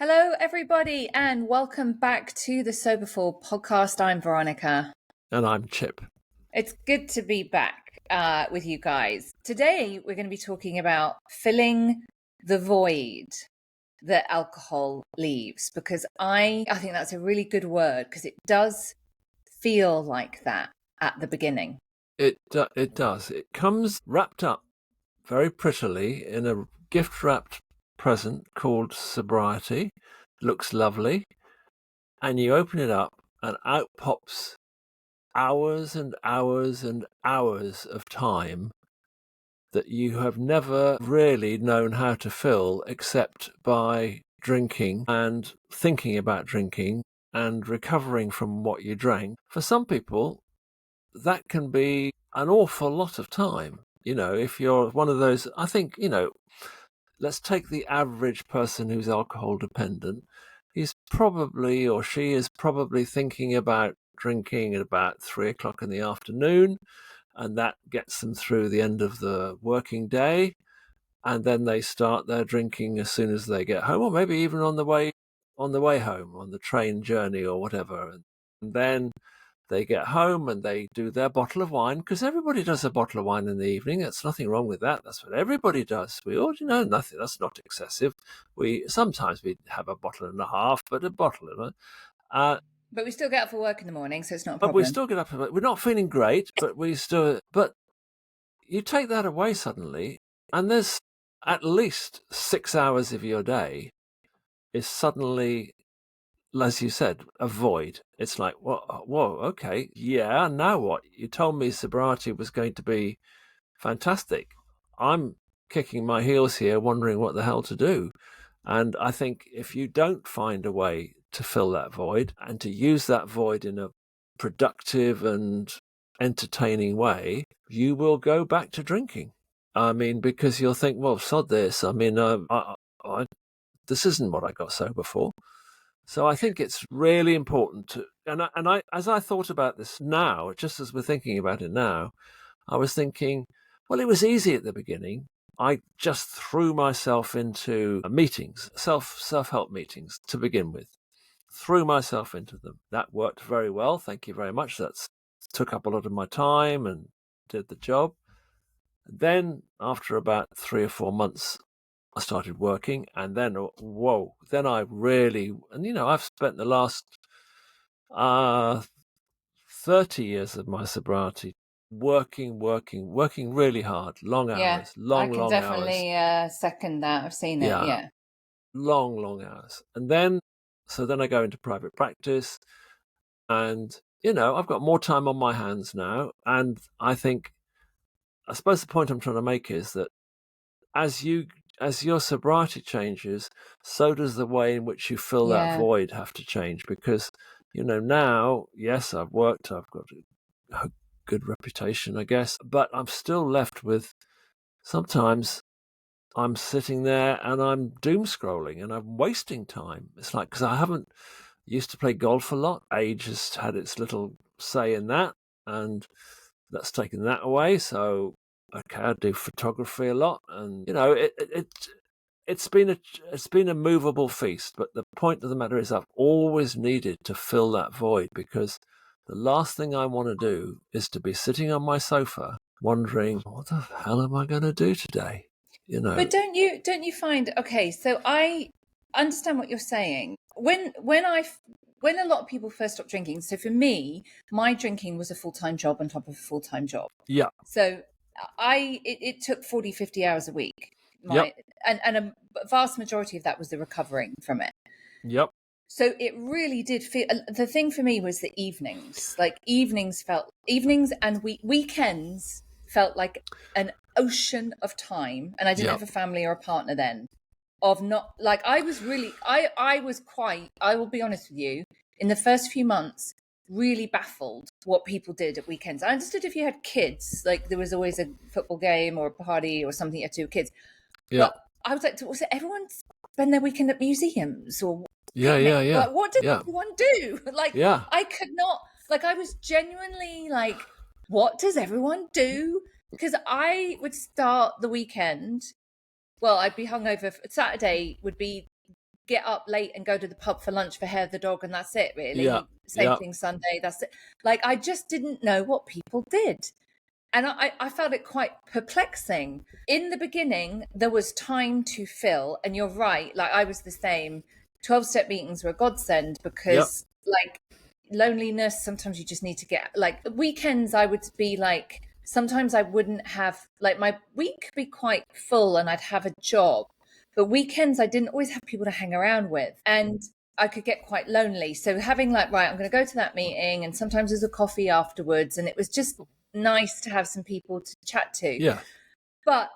Hello, everybody, and welcome back to the Soberful Podcast. I'm Veronica. And I'm Chip. It's good to be back with you guys. Today, we're going to be talking about filling the void that alcohol leaves, because I think that's a really good word, because it does feel like that at the beginning. It does. It comes wrapped up very prettily in a gift-wrapped present called Sobriety. Looks lovely. And you open it up and out pops hours and hours and hours of time that you have never really known how to fill except by drinking and thinking about drinking and recovering from what you drank. For some people, that can be an awful lot of time. You know, if you're one of those, I think, let's take the average person who's alcohol dependent. He's probably, or she is probably thinking about drinking at about 3 o'clock in the afternoon, and that gets them through the end of the working day. And then they start their drinking as soon as they get home, or maybe even on the way home, on the train journey or whatever. And then they get home and they do their bottle of wine, because everybody does a bottle of wine in the evening. There's nothing wrong with that. That's what everybody does. We all, nothing. That's not excessive. Sometimes we have a bottle and a half, but a bottle of it. But we still get up for work in the morning, so it's not a problem. But we still get up. We're not feeling great, but we still. But you take that away suddenly, and there's at least 6 hours of your day is suddenly, as you said, a void. It's like, whoa, okay, yeah, now what? You told me sobriety was going to be fantastic. I'm kicking my heels here, wondering what the hell to do. And I think if you don't find a way to fill that void and to use that void in a productive and entertaining way, you will go back to drinking. I mean, because you'll think, well, sod this. I mean, this isn't what I got sober for. So I think it's really important to, and I, as I thought about this now, just as we're thinking about it now, I was thinking, well, it was easy at the beginning. I just threw myself into meetings, self-help meetings to begin with. Threw myself into them. That worked very well. Thank you very much. That took up a lot of my time and did the job. Then after about 3 or 4 months, I started working, and then, then I really, and I've spent the last 30 years of my sobriety working really hard, long hours, long hours. I can definitely second that. I've seen it, yeah. Long hours. And then, so then I go into private practice, and, I've got more time on my hands now, and I suppose the point I'm trying to make is that as your sobriety changes, so does the way in which you fill that void have to change. Because, now, yes, I've worked, I've got a good reputation, I guess, but I'm still left with, sometimes I'm sitting there and I'm doom scrolling and I'm wasting time. It's like, because I haven't used to play golf a lot. Age has had its little say in that, and that's taken that away. So, okay, I do photography a lot, and it's been a movable feast. But the point of the matter is, I've always needed to fill that void, because the last thing I want to do is to be sitting on my sofa wondering, what the hell am I going to do today? But don't you find, okay, so I understand what you're saying. When a lot of people first stopped drinking, so for me, my drinking was a full-time job on top of a full-time job. Yeah. So it took 40, 50 hours a week. And a vast majority of that was the recovering from it. Yep. So it really did feel, the thing for me was the evenings. Like evenings and weekends felt like an ocean of time. And I didn't have a family or a partner then. Of not, like, I was really, I was quite, I will be honest with you, in the first few months, really baffled what people did at weekends. I understood if you had kids, like there was always a football game or a party or something you had to do with kids. Yeah. But I was like, was it everyone spend their weekend at museums or Yeah. Like, what did everyone do? Like, I could not, like, I was genuinely like, what does everyone do? Because I would start the weekend, well, I'd be hungover. Saturday would be get up late and go to the pub for lunch for Hair the dog, and that's it, really. Yeah. Same thing Sunday, that's it. Like, I just didn't know what people did. And I found it quite perplexing. In the beginning, there was time to fill, and you're right, like I was the same. 12-step meetings were a godsend because like loneliness, sometimes you just need to get, like, weekends I would be like, sometimes I wouldn't have, like, my week could be quite full and I'd have a job, but weekends I didn't always have people to hang around with, and I could get quite lonely. So having like, right, I'm going to go to that meeting, and sometimes there's a coffee afterwards, and it was just nice to have some people to chat to. Yeah. But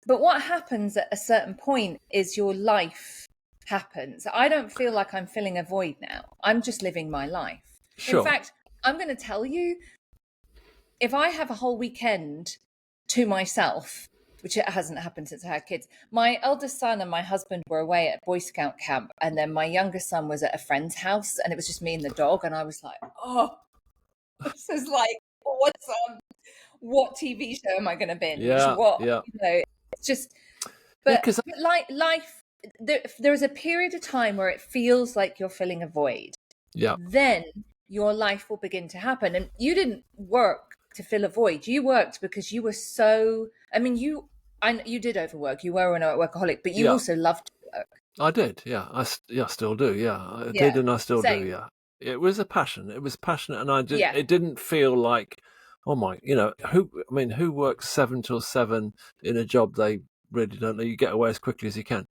what happens at a certain point is your life happens. I don't feel like I'm filling a void now. I'm just living my life. Sure. In fact, I'm going to tell you, if I have a whole weekend to myself, which it hasn't happened since I had kids, my eldest son and my husband were away at Boy Scout camp, and then my youngest son was at a friend's house, and it was just me and the dog, and I was like, oh, this is like, what's on? What TV show am I going to binge? It's just, but like life, there is a period of time where it feels like you're filling a void. Yeah. Then your life will begin to happen. And you didn't work to fill a void. You worked because you were so, I mean, you did overwork. You were a workaholic, but you also loved to work. I did. Yeah. I still do. Yeah. I did. And I still do. Yeah. It was a passion. It was passionate. And it didn't feel like, oh my, who works 7 till 7 in a job they really don't know? You get away as quickly as you can.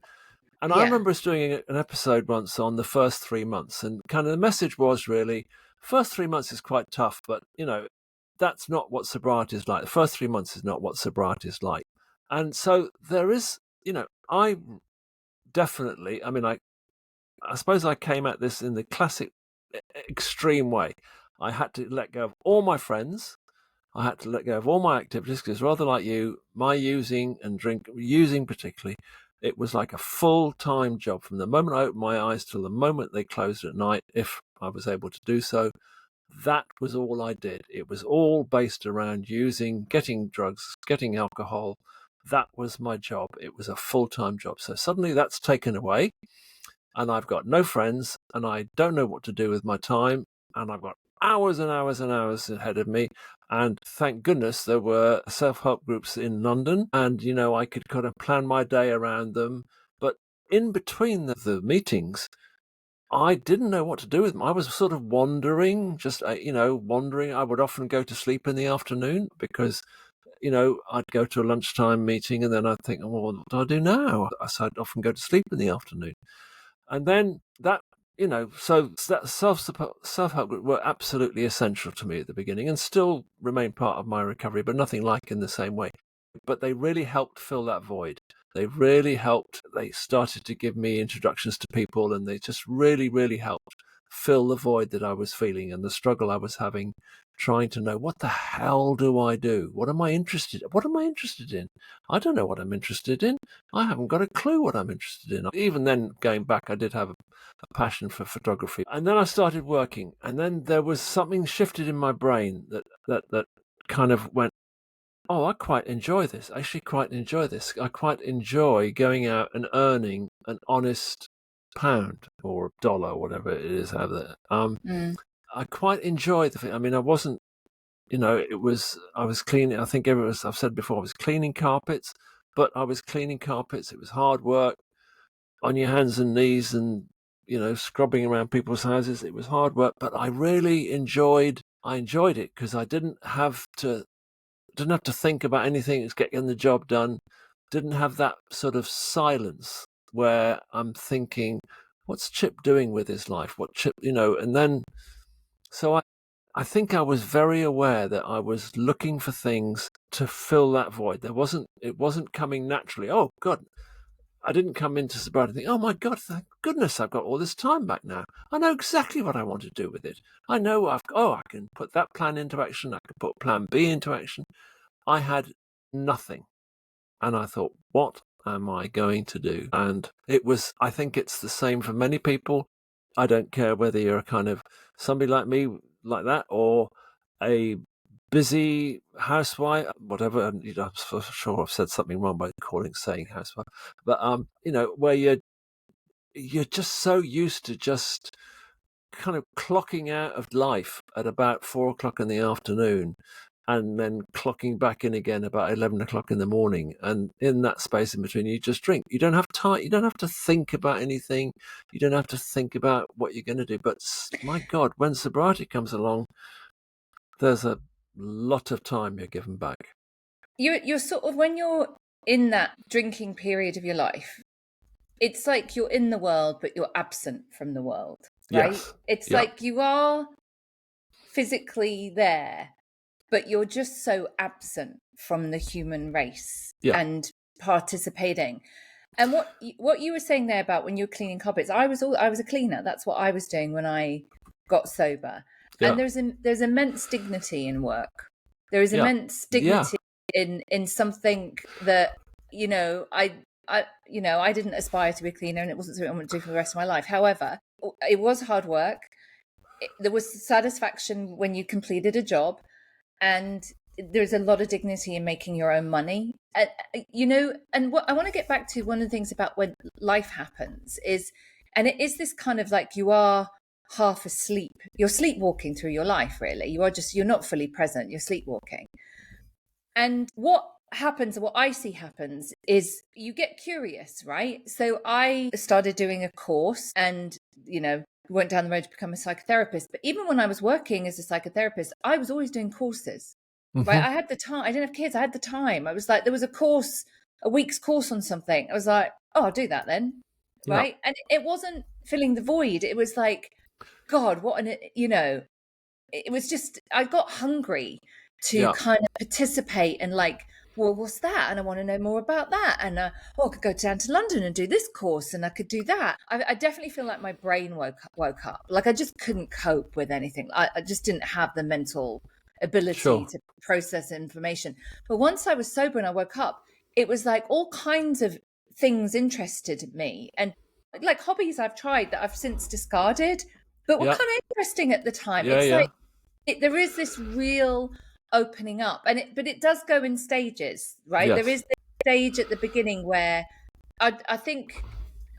And I remember us doing an episode once on the first 3 months, and kind of the message was really, first 3 months is quite tough, but that's not what sobriety is like. The first 3 months is not what sobriety is like. And so there is, I definitely, I suppose I came at this in the classic extreme way. I had to let go of all my friends. I had to let go of all my activities, because rather like you, my using particularly, it was like a full-time job from the moment I opened my eyes till the moment they closed at night, if I was able to do so. That was all I did. It was all based around using, getting drugs, getting alcohol. That was my job. It was a full-time job. So suddenly that's taken away, and I've got no friends, and I don't know what to do with my time, and I've got hours and hours and hours ahead of me. And thank goodness there were self-help groups in London, and I could kind of plan my day around them. But in between the meetings, I didn't know what to do with them. I was sort of wandering, wandering. I would often go to sleep in the afternoon because I'd go to a lunchtime meeting, and then I'd think, well, what do I do now? So I'd often go to sleep in the afternoon. And then that, so that self-help group were absolutely essential to me at the beginning, and still remain part of my recovery, but nothing like in the same way. But they really helped fill that void. They really helped. They started to give me introductions to people, and they just really, really helped fill the void that I was feeling and the struggle I was having, trying to know, what the hell do I do? What am I interested in? I don't know what I'm interested in. I haven't got a clue what I'm interested in. Even then, going back, I did have a passion for photography. And then I started working, and then there was something shifted in my brain that kind of went, oh, I quite enjoy this. I actually quite enjoy this. I quite enjoy going out and earning an honest pound or dollar, or whatever it is out there. I quite enjoy the thing. I mean, I wasn't, I was cleaning, I think I've said before, I was cleaning carpets, but I was cleaning carpets. It was hard work on your hands and knees and, scrubbing around people's houses. It was hard work, but I really enjoyed it because I didn't have to think about anything. It's getting the job done. Didn't have that sort of silence where I'm thinking, what's Chip doing with his life? What Chip, and then, so I think I was very aware that I was looking for things to fill that void. It wasn't coming naturally. Oh God, I didn't come into sobriety and think, oh my God, thank goodness I've got all this time back now. I know exactly what I want to do with it. I know I can put that plan into action. I can put plan B into action. I had nothing. And I thought, what am I going to do? And I think it's the same for many people. I don't care whether you're a kind of somebody like me, like that, or a busy housewife, whatever. And I'm sure I've said something wrong by saying housewife, but where you're just so used to just kind of clocking out of life at about 4 o'clock in the afternoon and then clocking back in again about 11 o'clock in the morning. And in that space in between, you just drink. You don't have time. You don't have to think about anything. You don't have to think about what you're going to do. But my God, when sobriety comes along, there's a lot of time you're given back. You're sort of, when you're in that drinking period of your life, it's like you're in the world, but you're absent from the world, right? Yes. It's like you are physically there, but you're just so absent from the human race and participating. And what you were saying there about when you were cleaning carpets, I was a cleaner. That's what I was doing when I got sober. And there's immense dignity in work. There is immense dignity in something that, I didn't aspire to be a cleaner, and it wasn't something I wanted to do for the rest of my life. However, it was hard work. There was satisfaction when you completed a job, and there's a lot of dignity in making your own money. And what I want to get back to, one of the things about when life happens is, and it is this kind of like you are half asleep. You're sleepwalking through your life, really. You're not fully present. You're sleepwalking. And what happens, what I see happens, is you get curious, right? So I started doing a course and, went down the road to become a psychotherapist. But even when I was working as a psychotherapist, I was always doing courses, right? I had the time. I didn't have kids. I had the time. I was like, there was a week's course on something. I was like, oh, I'll do that then. Right. And it wasn't filling the void. It was like, God, it was just, I got hungry to kind of participate and like, well, what's that? And I want to know more about that. And I could go down to London and do this course, and I could do that. I definitely feel like my brain woke up. Like I just couldn't cope with anything. I just didn't have the mental ability to process information. But once I was sober and I woke up, it was like all kinds of things interested me, and like hobbies I've tried that I've since discarded, but were kind of interesting at the time. Like there is this real opening up, but it does go in stages, right? There is this stage at the beginning where I think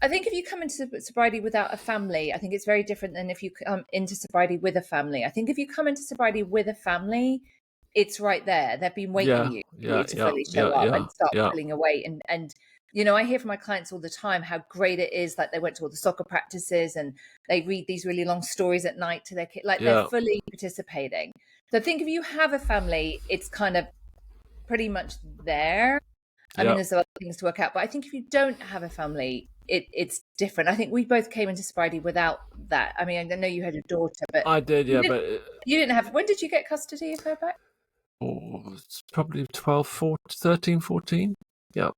if you come into sobriety without a family, I think it's very different than if you come into sobriety with a family. I think if you come into sobriety with a family, it's right there. They've been waiting for you to fully show up and start pulling away. And I hear from my clients all the time how great it is that they went to all the soccer practices and they read these really long stories at night to their kids. Like they're fully participating. So I think if you have a family, it's kind of pretty much there. I mean, there's other things to work out, but I think if you don't have a family, it's different. I think we both came into sobriety without that. I mean, I know you had a daughter, but I did, but you didn't have. When did you get custody of her back? Oh, it's probably 13, 14. Yeah.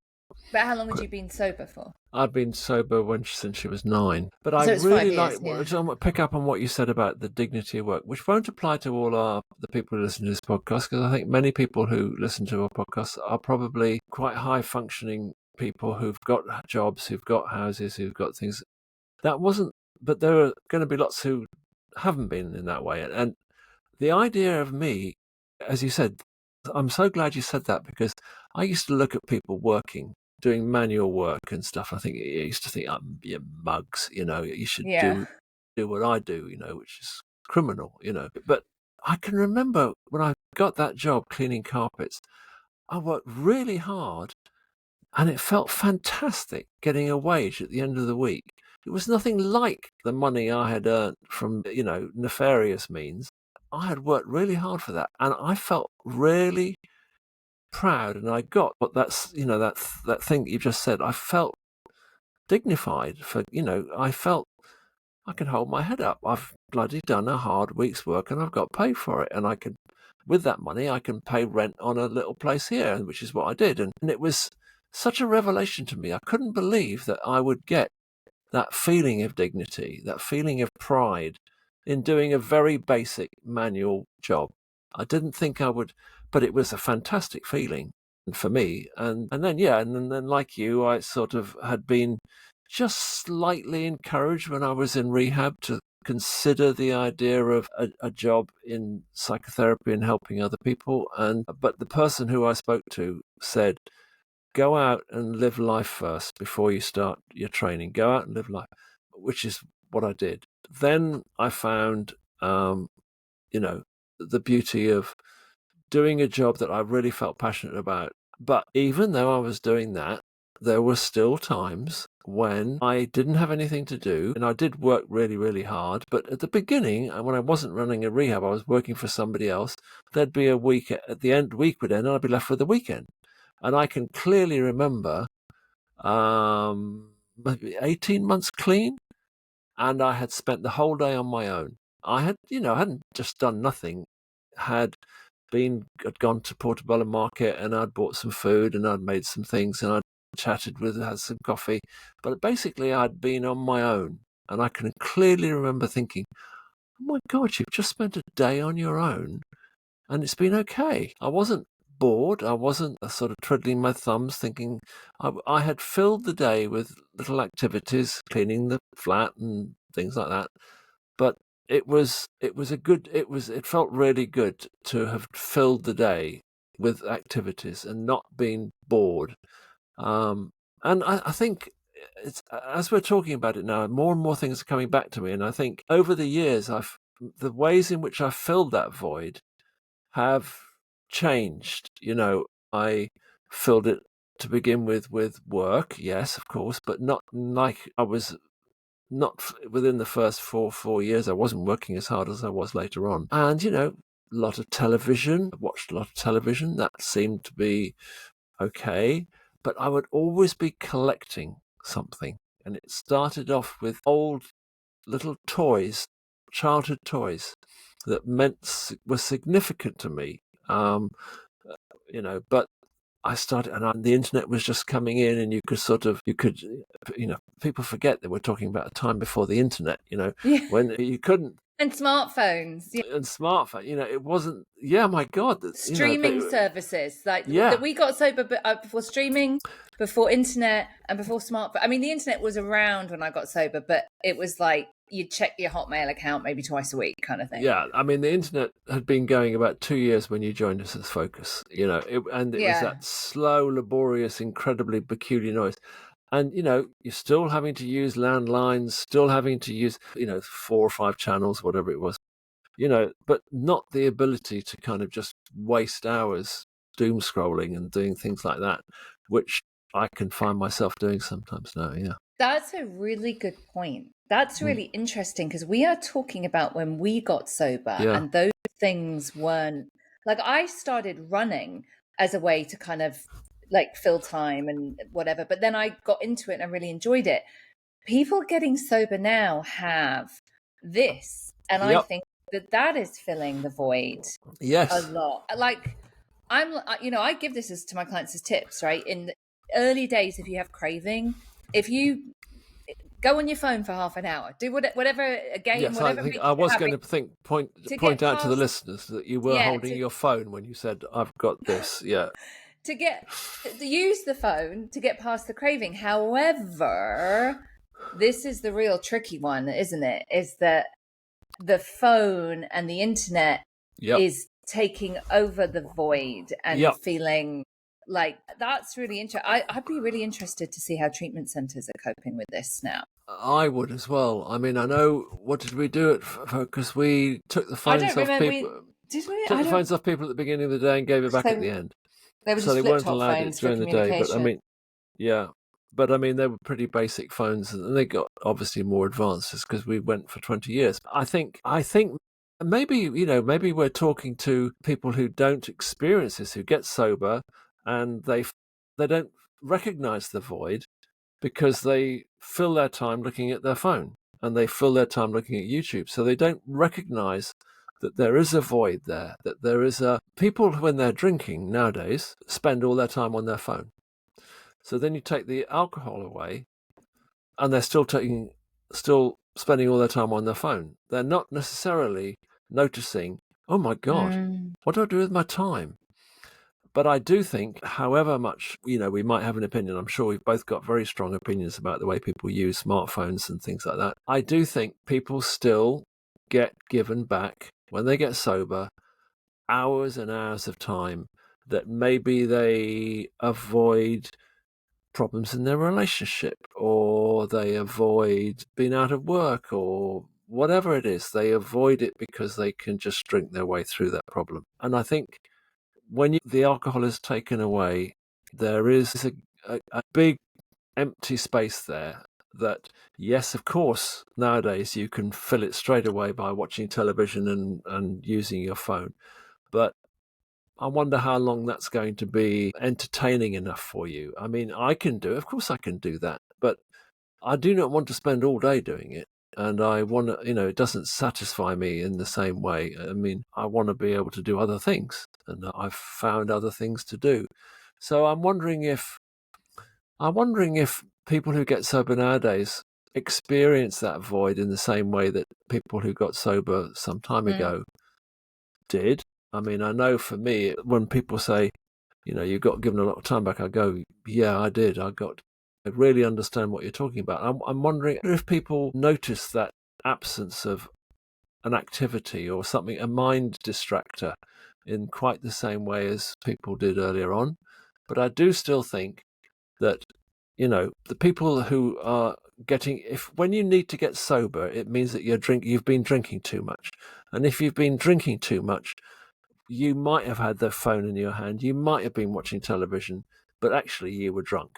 But how long had you been sober for? I've been sober since she was 9. But so I really pick up on what you said about the dignity of work, which won't apply to all the people who listen to this podcast, because I think many people who listen to our podcast are probably quite high functioning people who've got jobs, who've got houses, who've got things. But there are going to be lots who haven't been in that way. And the idea of me, as you said, I'm so glad you said that, because I used to look at people working, doing manual work and stuff. I used to think, you're mugs, you should do what I do, which is criminal, But I can remember when I got that job cleaning carpets, I worked really hard and it felt fantastic getting a wage at the end of the week. It was nothing like the money I had earned from, nefarious means. I had worked really hard for that, and I felt really proud, and I got what that's, that thing you just said. I felt dignified I felt I can hold my head up. I've bloody done a hard week's work and I've got paid for it, and with that money, I can pay rent on a little place here, which is what I did. And it was such a revelation to me. I couldn't believe that I would get that feeling of dignity, that feeling of pride in doing a very basic manual job. I didn't think I would, but it was a fantastic feeling for me. And then like you, I sort of had been just slightly encouraged when I was in rehab to consider the idea of a job in psychotherapy and helping other people. But the person who I spoke to said, go out and live life first before you start your training. Go out and live life, which is what I did. Then I found, the beauty of doing a job that I really felt passionate about. But even though I was doing that, there were still times when I didn't have anything to do, and I did work really, really hard. But at the beginning, when I wasn't running a rehab, I was working for somebody else. There'd be a week at the end, week would end, and I'd be left with the weekend. And I can clearly remember maybe 18 months clean, and I had spent the whole day on my own. I hadn't just done nothing, had gone to Portobello Market, and I'd bought some food, and I'd made some things, and I'd had some coffee. But basically, I'd been on my own, and I can clearly remember thinking, oh my God, you've just spent a day on your own, and it's been okay. I wasn't bored. I wasn't sort of twiddling my thumbs thinking. I had filled the day with little activities, cleaning the flat and things like that. But it felt really good to have filled the day with activities and not being bored. And I think as we're talking about it now, more and more things are coming back to me. And I think over the years, the ways in which I filled that void have changed. I filled it to begin with work, yes, of course, but not like I was. Not within the first 4 years. I wasn't working as hard as I was later on. And, a lot of television. I watched a lot of television. That seemed to be okay. But I would always be collecting something. And it started off with old little toys, childhood toys, that were significant to me. But I started, and the internet was just coming in, and people forget that we're talking about a time before the internet, Yeah. when you couldn't. And smartphones. Yeah. And smartphone, it wasn't, my God. Streaming services. Yeah. We got sober before streaming, before internet, and before smartphone. I mean, the internet was around when I got sober, but it was like you'd check your Hotmail account maybe twice a week kind of thing. Yeah, I mean, the internet had been going about 2 years when you joined us as Focus, it was that slow, laborious, incredibly peculiar noise. And, you're still having to use landlines, still having to use, 4 or 5 channels, whatever it was, but not the ability to kind of just waste hours doom scrolling and doing things like that, which I can find myself doing sometimes now, yeah. That's a really good point. That's really interesting, because we are talking about when we got sober, and those things weren't, like, I started running as a way to kind of like fill time and whatever, but then I got into it and I really enjoyed it. People getting sober now have this, and I think that is filling the void. Yes, a lot. Like, I give this to my clients as tips, right? In the early days, if you have craving, if you go on your phone for half an hour, do whatever, a game, yes, whatever. I was going to point out to the listeners that you were holding your phone when you said, I've got this. Yeah. to use the phone to get past the craving. However, this is the real tricky one, isn't it? Is that the phone and the internet is taking over the void and feeling like that's really interesting. I'd be really interested to see how treatment centres are coping with this now. I would as well. I mean, I know, what did we do at Focus? We took the phones off people. Did we? Took the phones off people at the beginning of the day and gave it back at the end. They were so they weren't allowed it during the day. But I mean, they were pretty basic phones, and they got obviously more advanced just because we went for 20 years. I think maybe we're talking to people who don't experience this, who get sober, and they don't recognize the void because they fill their time looking at their phone, and they fill their time looking at YouTube, so they don't recognize that there is a void there, that there is people when they're drinking nowadays spend all their time on their phone. So then you take the alcohol away, and they're still spending all their time on their phone. They're not necessarily noticing, oh my God, what do I do with my time? But I do think, however much, we might have an opinion, I'm sure we've both got very strong opinions about the way people use smartphones and things like that. I do think people still get given back, when they get sober, hours and hours of time that maybe they avoid problems in their relationship, or they avoid being out of work, or whatever it is. They avoid it because they can just drink their way through that problem. And I think when the alcohol is taken away, there is a big empty space there that, yes, of course, nowadays you can fill it straight away by watching television and using your phone. But I wonder how long that's going to be entertaining enough for you. I mean, of course I can do that, but I do not want to spend all day doing it. And I want to, it doesn't satisfy me in the same way. I mean, I want to be able to do other things, and I've found other things to do. So I'm wondering if people who get sober nowadays experience that void in the same way that people who got sober some time ago did. I mean, I know for me, when people say, you got given a lot of time back, I go, yeah, I did. I really understand what you're talking about. I'm wondering if people notice that absence of an activity or something, a mind distractor, in quite the same way as people did earlier on. But I do still think that, the people who are when you need to get sober, it means that you've been drinking too much. And if you've been drinking too much, you might have had the phone in your hand, you might have been watching television, but actually you were drunk.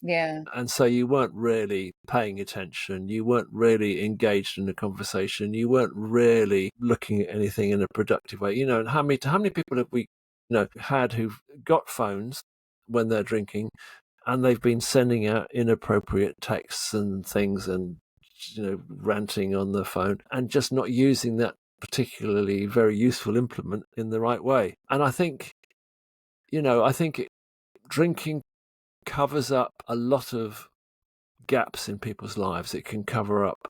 Yeah. And so you weren't really paying attention, you weren't really engaged in the conversation, you weren't really looking at anything in a productive way. And how many people have we had who've got phones when they're drinking, and they've been sending out inappropriate texts and things, and ranting on the phone, and just not using that particularly very useful implement in the right way. And I think drinking covers up a lot of gaps in people's lives. It can cover up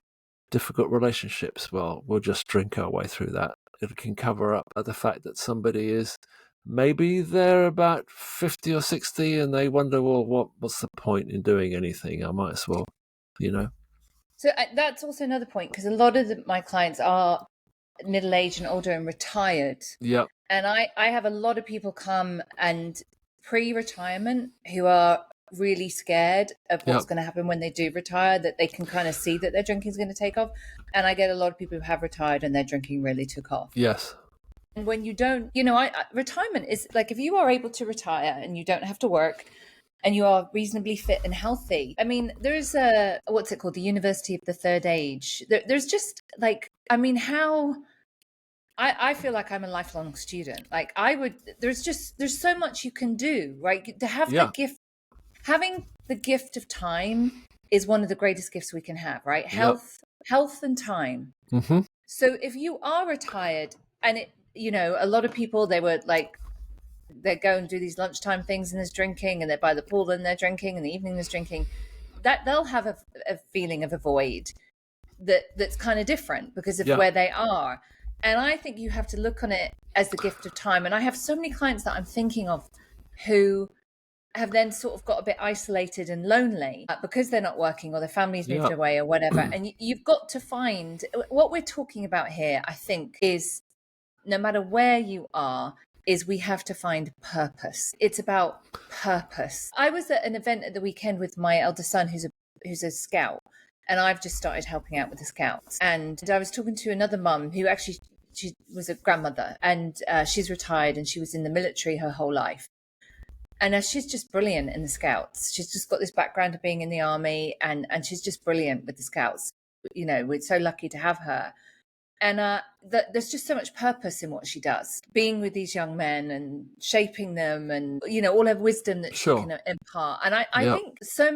difficult relationships. Well, we'll just drink our way through that. It can cover up the fact that somebody is, maybe they're about 50 or 60 and they wonder, well, what's the point in doing anything? I might as well, So that's also another point, because a lot of my clients are middle-aged and older and retired. Yeah. And I have a lot of people come and pre-retirement who are really scared of what's going to happen when they do retire, that they can kind of see that their drinking is going to take off. And I get a lot of people who have retired and their drinking really took off. Yes. And when you don't, retirement is like, if you are able to retire and you don't have to work and you are reasonably fit and healthy. I mean, there's what's it called? The University of the Third Age. There's just like, I mean, I feel like I'm a lifelong student. Like there's so much you can do, right? To have the gift, having the gift of time is one of the greatest gifts we can have, right? Health and time. Mm-hmm. So if you are retired, and a lot of people, they go and do these lunchtime things and there's drinking, and they're by the pool and they're drinking, and the evening there's drinking, that they'll have a feeling of a void that's kind of different because of where they are. And I think you have to look on it as the gift of time. And I have so many clients that I'm thinking of who have then sort of got a bit isolated and lonely because they're not working, or their family's moved away or whatever. And you've got to find what we're talking about here, I think, is no matter where you are, is we have to find purpose. It's about purpose. I was at an event at the weekend with my eldest son, who's a scout. And I've just started helping out with the scouts. And I was talking to another mum who actually, she was a grandmother, and she's retired, and she was in the military her whole life. And she's just brilliant in the scouts. She's just got this background of being in the army, and she's just brilliant with the scouts. We're so lucky to have her. And there's just so much purpose in what she does, being with these young men and shaping them, and all her wisdom that she can impart. And I think so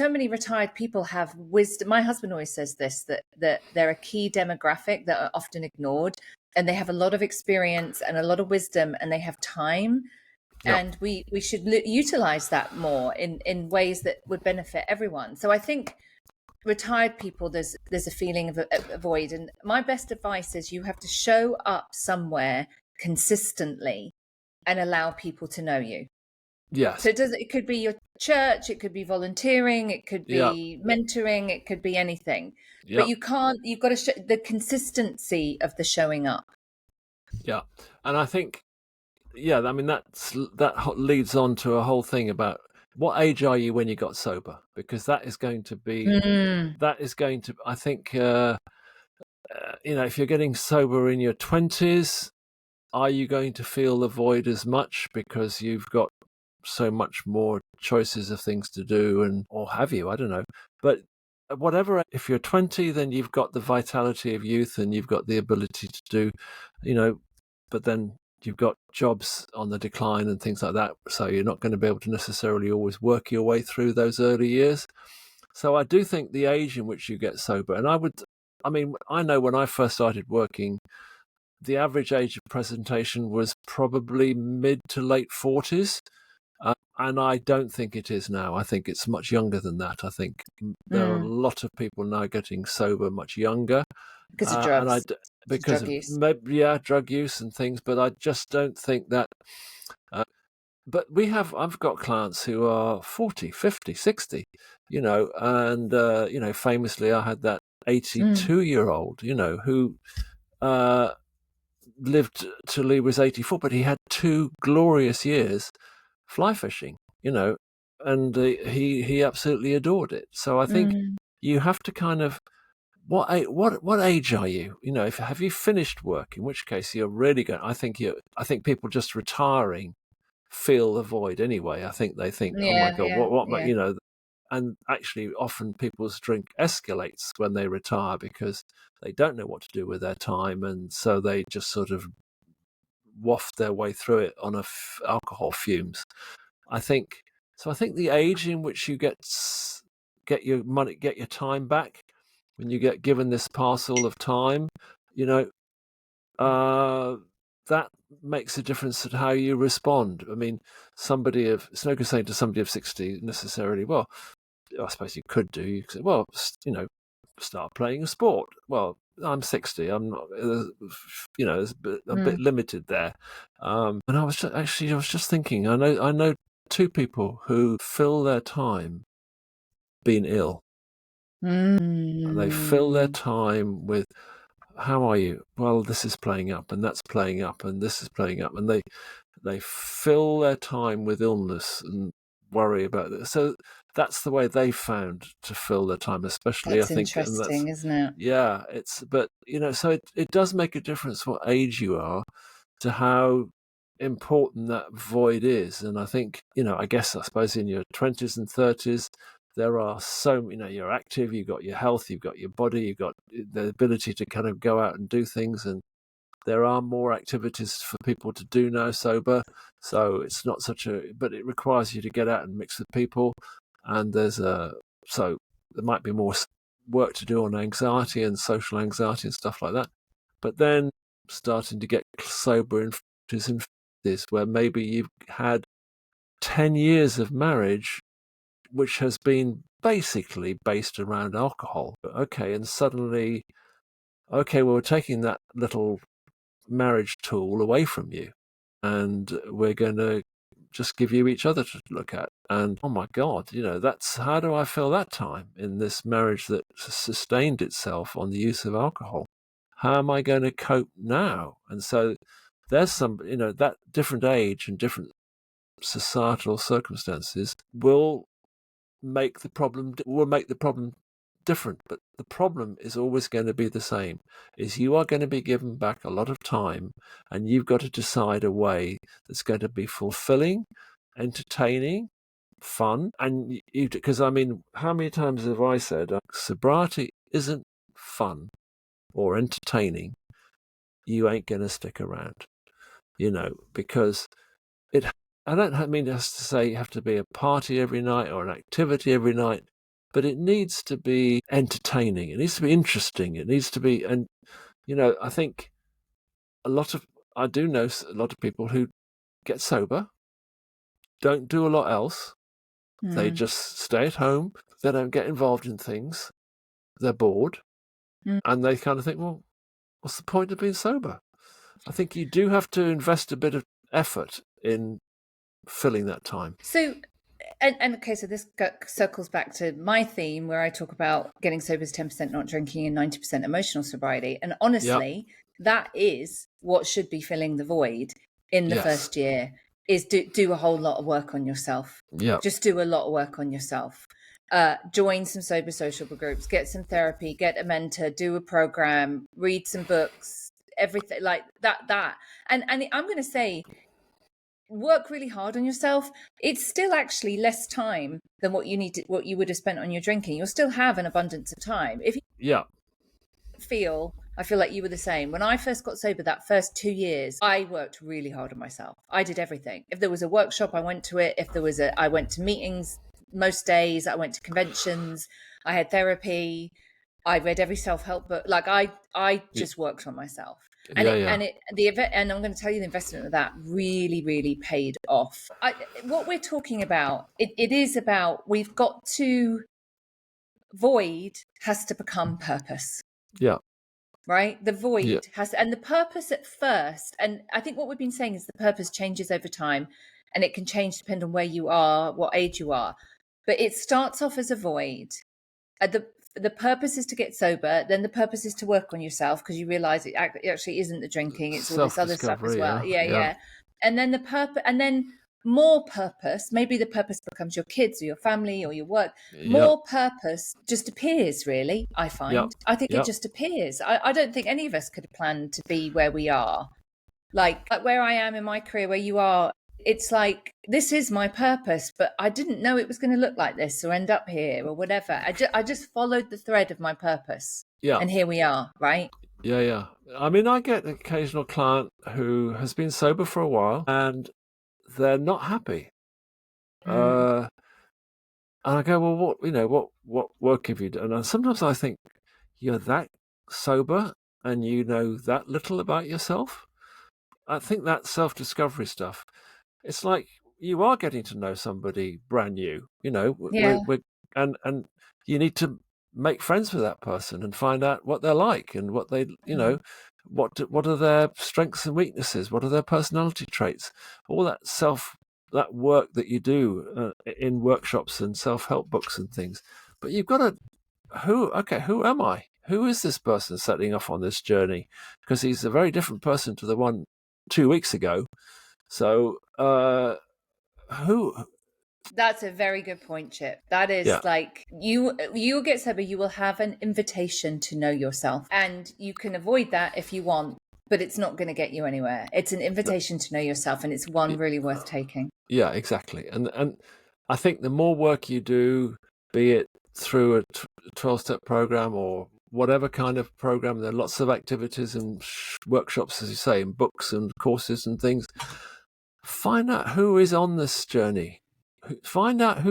many retired people have wisdom. My husband always says this, that they're a key demographic that are often ignored, and they have a lot of experience and a lot of wisdom, and they have time. And we should utilize that more in ways that would benefit everyone. So I think retired people, there's a feeling of a void, and my best advice is you have to show up somewhere consistently and allow people to know you. Yes. So it could be your church, it could be volunteering, it could be mentoring, it could be anything. But you've got to show the consistency of the showing up. Yeah. And I think, I mean, that leads on to a whole thing about what age are you when you got sober? Because that is going to be, I think, if you're getting sober in your 20s, are you going to feel the void as much because you've got so much more choices of things to do, or have you? I don't know. But whatever, if you're 20, then you've got the vitality of youth and you've got the ability to do, but then you've got jobs on the decline and things like that. So you're not going to be able to necessarily always work your way through those early years. So I do think the age in which you get sober, and I know when I first started working, the average age of presentation was probably mid to late 40s. And I don't think it is now. I think it's much younger than that. I think there are a lot of people now getting sober much younger. Because of drugs. Because drug use. Drug use and things. But I just don't think that. But I've got clients who are 40, 50, 60, and, famously I had that 82-year-old, who lived till he was 84, but he had 2 glorious years fly fishing, and he absolutely adored it. So I think you have to kind of, what age are you? Have you finished work? In which case you're really going. I think people just retiring feel the void anyway. I think they think, oh my God, and actually often people's drink escalates when they retire because they don't know what to do with their time, and so they just sort of waft their way through it on alcohol fumes. I think the age in which you get your money, get your time back, when you get given this parcel of time, that makes a difference in how you respond. I mean, it's no good saying to somebody of 60 necessarily, well, I suppose you could do. You could say, well, start playing a sport. Well, I'm 60. I'm not, it's a bit limited there. And I was just thinking, I know 2 people who fill their time being ill. And they fill their time with, how are you? Well, this is playing up, and that's playing up, and this is playing up, and they fill their time with illness and worry about it. So that's the way they found to fill their time, especially. That's I think interesting, isn't it? Yeah, so it does make a difference what age you are to how important that void is. And I think, I suppose in your 20s and 30s, there are you're active, you've got your health, you've got your body, you've got the ability to kind of go out and do things, and there are more activities for people to do now sober. So it's not but it requires you to get out and mix with people, and so there might be more work to do on anxiety and social anxiety and stuff like that. But then starting to get sober in 40s and 50s, where maybe you've had 10 years of marriage which has been basically based around alcohol. Okay, and suddenly, we're taking that little marriage tool away from you, and we're going to just give you each other to look at. And oh my God, that's, how do I fill that time in this marriage that sustained itself on the use of alcohol? How am I going to cope now? And so there's some, that different age and different societal circumstances will make the problem different, but the problem is always going to be the same, is you are going to be given back a lot of time, and you've got to decide a way that's going to be fulfilling, entertaining, fun. And because how many times have I said sobriety isn't fun or entertaining, you ain't going to stick around, because I don't mean just to say you have to be a party every night or an activity every night, but it needs to be entertaining. It needs to be interesting. It needs to be, and I think I do know a lot of people who get sober, don't do a lot else. They just stay at home. They don't get involved in things. They're bored, and they kind of think, well, what's the point of being sober? I think you do have to invest a bit of effort in filling that time. So, and okay, so this circles back to my theme where I talk about getting sober is 10% not drinking and 90% emotional sobriety. And honestly, that is what should be filling the void in the first year. is do a whole lot of work on yourself. Yeah. Just do a lot of work on yourself. Join some sober social groups, get some therapy, get a mentor, do a program, read some books, everything like that. And I'm going to say, work really hard on yourself. It's still actually less time than what you would have spent on your drinking. You'll still have an abundance of time. If you I feel like you were the same. When I first got sober, that first 2 years, I worked really hard on myself. I did everything. If there was a workshop, I went to it. If there was I went to meetings most days. I went to conventions. I had therapy. I read every self-help book. Like I just worked on myself. And and I'm going to tell you, the investment of that really, really paid off. What we're talking about, it is about, we've got to, void has to become purpose. Yeah. Right? The void has, and the purpose at first, and I think what we've been saying is the purpose changes over time, and it can change depending on where you are, what age you are. But it starts off as a void. The purpose is to get sober. Then the purpose is to work on yourself, because you realize it actually isn't the drinking; it's all this other stuff as well. Yeah. And then the purpose, and then more purpose. Maybe the purpose becomes your kids or your family or your work. More purpose just appears. Really, I find. I think it just appears. I don't think any of us could have planned to be where we are, like where I am in my career, where you are. It's like, this is my purpose, but I didn't know it was going to look like this or end up here or whatever. I just followed the thread of my purpose. Yeah. And here we are, right? Yeah. I mean, I get an occasional client who has been sober for a while and they're not happy. And I go, well, what work have you done? And sometimes I think, you're that sober and you know that little about yourself? I think that self-discovery stuff, it's like you are getting to know somebody brand new, and you need to make friends with that person and find out what they're like and what they, what are their strengths and weaknesses, what are their personality traits, all that work that you do in workshops and self-help books and things. But you've got to, who am I? Who is this person setting off on this journey? Because he's a very different person to the one 2 weeks ago. So who? That's a very good point, Chip. That is like, you get sober, you will have an invitation to know yourself, and you can avoid that if you want, but it's not going to get you anywhere. It's an invitation to know yourself, and it's one really worth taking. Yeah, exactly. And I think the more work you do, be it through a 12-step program or whatever kind of program, there are lots of activities and workshops, as you say, and books and courses and things. Find out who is on this journey. Find out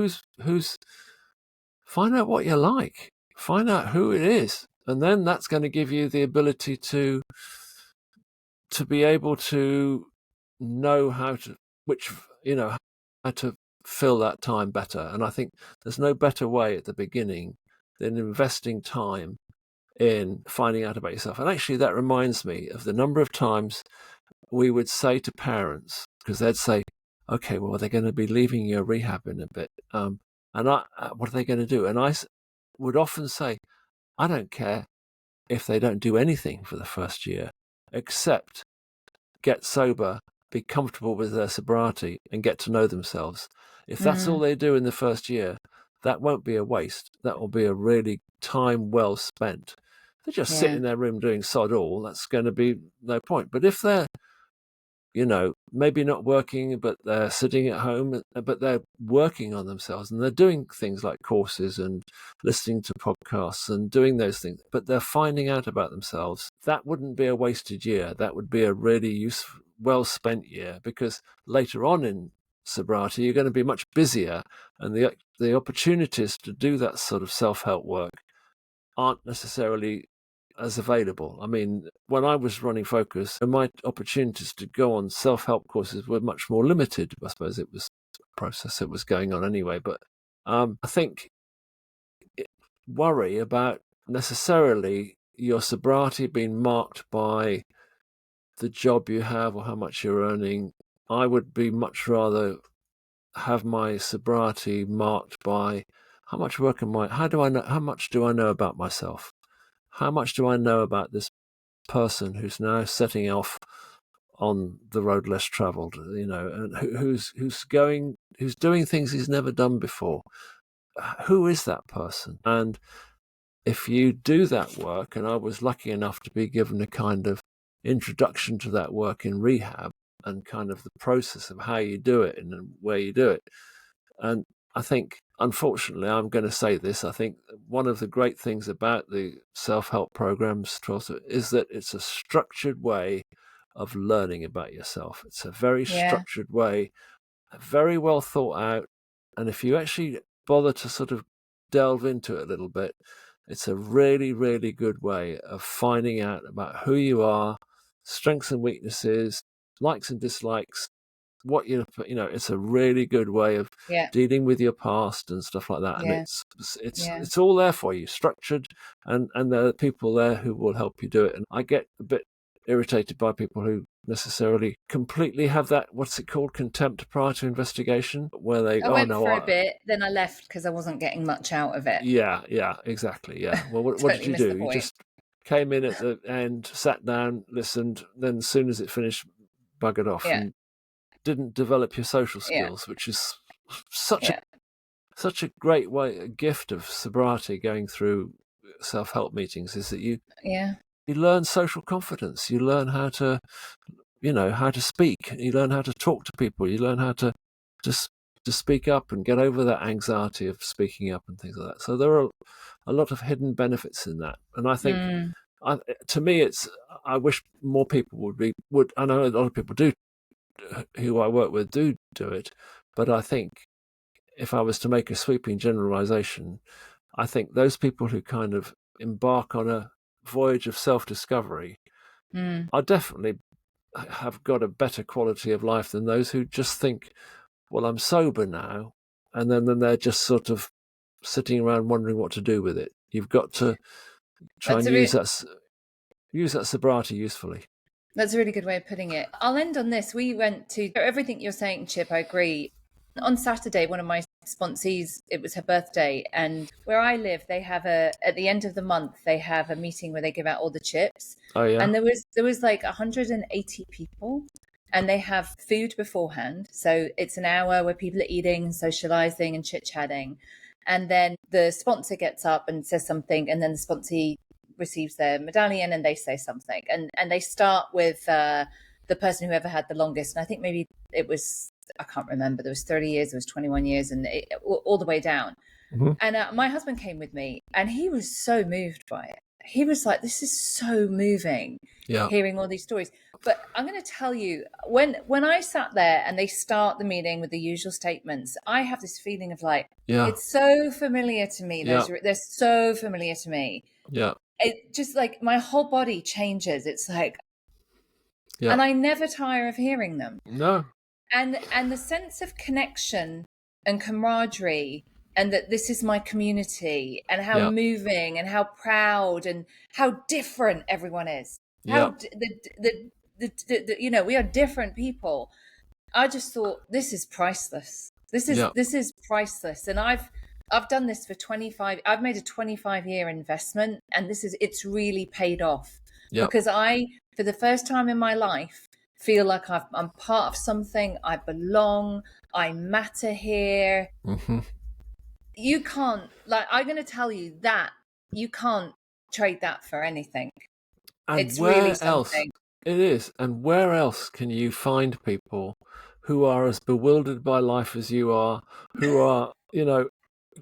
find out what you like. Find out who it is. And then that's going to give you the ability to be able to know how to fill that time better. And I think there's no better way at the beginning than investing time in finding out about yourself. And actually, that reminds me of the number of times we would say to parents, because they'd say, okay, well, they're going to be leaving your rehab in a bit. And what are they going to do? And I would often say, I don't care if they don't do anything for the first year, except get sober, be comfortable with their sobriety, and get to know themselves. If that's all they do in the first year, that won't be a waste. That will be a really time well spent. If they just sit in their room doing sod all, that's going to be no point. But if they're, maybe not working, but they're sitting at home, but they're working on themselves and they're doing things like courses and listening to podcasts and doing those things, but they're finding out about themselves, that wouldn't be a wasted year. That would be a really useful, well-spent year, because later on in sobriety, you're going to be much busier, and the opportunities to do that sort of self-help work aren't necessarily as available. I mean, when I was running Focus, my opportunities to go on self-help courses were much more limited. I suppose it was a process that was going on anyway. But I think worry about necessarily your sobriety being marked by the job you have or how much you're earning. I would be much rather have my sobriety marked by how much work how much do I know about myself? How much do I know about this person who's now setting off on the road less traveled, and who's doing things he's never done before. Who is that person? And if you do that work, and I was lucky enough to be given a kind of introduction to that work in rehab and kind of the process of how you do it and where you do it. And I think, unfortunately, I'm going to say this, I think one of the great things about the self-help programs is that it's a structured way of learning about yourself. It's a very structured way, very well thought out. And if you actually bother to sort of delve into it a little bit, it's a really, really good way of finding out about who you are, strengths and weaknesses, likes and dislikes, it's a really good way of dealing with your past and stuff like that. And it's all there for you, structured, and there are people there who will help you do it. And I get a bit irritated by people who necessarily completely have that, what's it called, contempt prior to investigation, where they went for a bit, then I left because I wasn't getting much out of it. Yeah, exactly. Yeah. Well, what did you do? You just came in at the end, sat down, listened, then as soon as it finished, buggered off and didn't develop your social skills, which is such a great way, a gift of sobriety going through self-help meetings, is that you learn social confidence. You learn how to speak. You learn how to talk to people. You learn how to speak up and get over that anxiety of speaking up and things like that. So there are a lot of hidden benefits in that. And I think, to me, I wish more people would. I know a lot of people do, who I work with do it. But I think if I was to make a sweeping generalization, I think those people who kind of embark on a voyage of self-discovery are definitely have got a better quality of life than those who just think, well, I'm sober now, and then they're just sort of sitting around wondering what to do with it. You've got to try and use that sobriety usefully. That's a really good way of putting it. I'll end on this. We went to everything you're saying, Chip. I agree. On Saturday, one of my sponsees, it was her birthday, and where I live, they have at the end of the month, they have a meeting where they give out all the chips. Oh yeah. And there was like 180 people, and they have food beforehand. So it's an hour where people are eating, socializing, and chit-chatting. And then the sponsor gets up and says something, and then the sponsee receives their medallion and they say something. And they start with the person who ever had the longest. And I think maybe it was, I can't remember, there was 30 years, there was 21 years, and all the way down. Mm-hmm. And my husband came with me, and he was so moved by it. He was like, this is so moving, hearing all these stories. But I'm going to tell you, when I sat there and they start the meeting with the usual statements, I have this feeling of like, it's so familiar to me. They're so familiar to me. Yeah. It just like my whole body changes. It's like, and I never tire of hearing them. No. And the sense of connection and camaraderie, and that this is my community, and how moving and how proud and how different everyone is. How we are different people. I just thought, this is priceless. This is priceless. And I've done this for 25. I've made a 25-year investment, and it's really paid off because I, for the first time in my life, feel like I'm part of something. I belong. I matter here. Mm-hmm. You can't, I'm going to tell you that you can't trade that for anything. And it's where really else? something. It is. And where else can you find people who are as bewildered by life as you are, who are,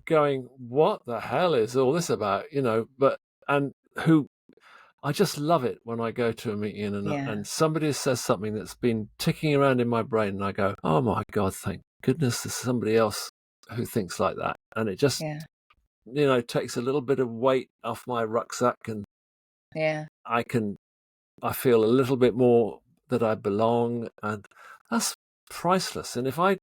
going, what the hell is all this about? And who, I just love it when I go to a meeting and somebody says something that's been ticking around in my brain, and I go, oh my God, thank goodness there's somebody else who thinks like that. And it just, takes a little bit of weight off my rucksack, and I feel a little bit more that I belong, and that's priceless. And if I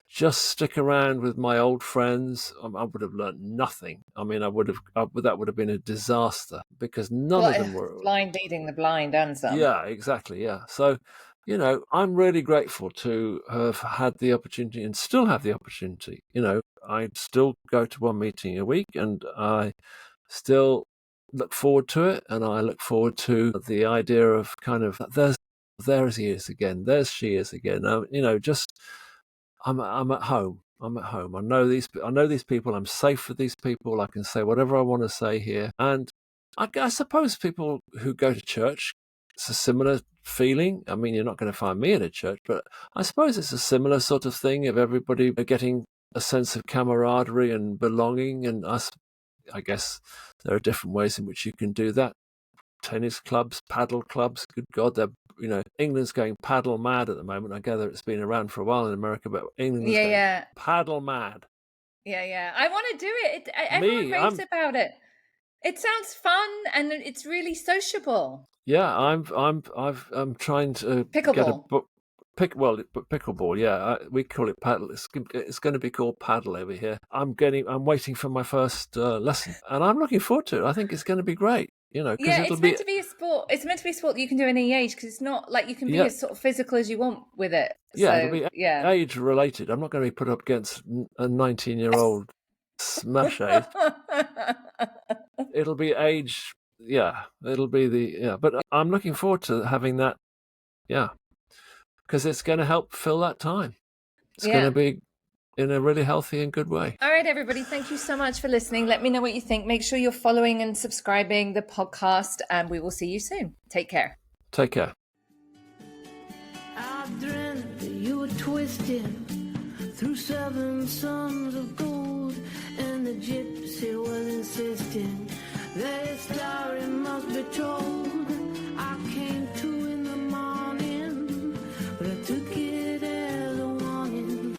just stick around with my old friends, I would have learned nothing. I mean, that would have been a disaster, because none of them were blind leading the blind, and some. Yeah, exactly. Yeah. So, I'm really grateful to have had the opportunity and still have the opportunity. I still go to one meeting a week, and I still look forward to it. And I look forward to the idea of kind of there's there he is again. There's she is again. Just I'm at home. I'm at home. I know these people. I'm safe with these people. I can say whatever I want to say here. And I suppose people who go to church, it's a similar feeling. I mean, you're not going to find me in a church, but I suppose it's a similar sort of thing of everybody getting a sense of camaraderie and belonging. And I guess there are different ways in which you can do that. Tennis clubs, paddle clubs. Good God, England's going paddle mad at the moment. I gather it's been around for a while in America, but England's going paddle mad. Yeah. I want to do it. Everyone raves about it. It sounds fun and it's really sociable. Yeah, I'm trying to pickleball. Get a book. Pickleball. Yeah, we call it paddle. It's going to be called paddle over here. I'm waiting for my first lesson, and I'm looking forward to it. I think it's going to be great. It's meant to be a sport. It's meant to be a sport that you can do at any age, because it's not like you can be as sort of physical as you want with it. Yeah, it'll be age related. I'm not going to be put up against a 19-year-old smash aid. It'll be age. Yeah, it'll be but I'm looking forward to having that. Yeah, because it's going to help fill that time. It's going to be in a really healthy and good way. All right, everybody. Thank you so much for listening. Let me know what you think. Make sure you're following and subscribing the podcast, and we will see you soon. Take care. Take care. I dreamt that you were twisting through 7 suns of gold, and the gypsy was insisting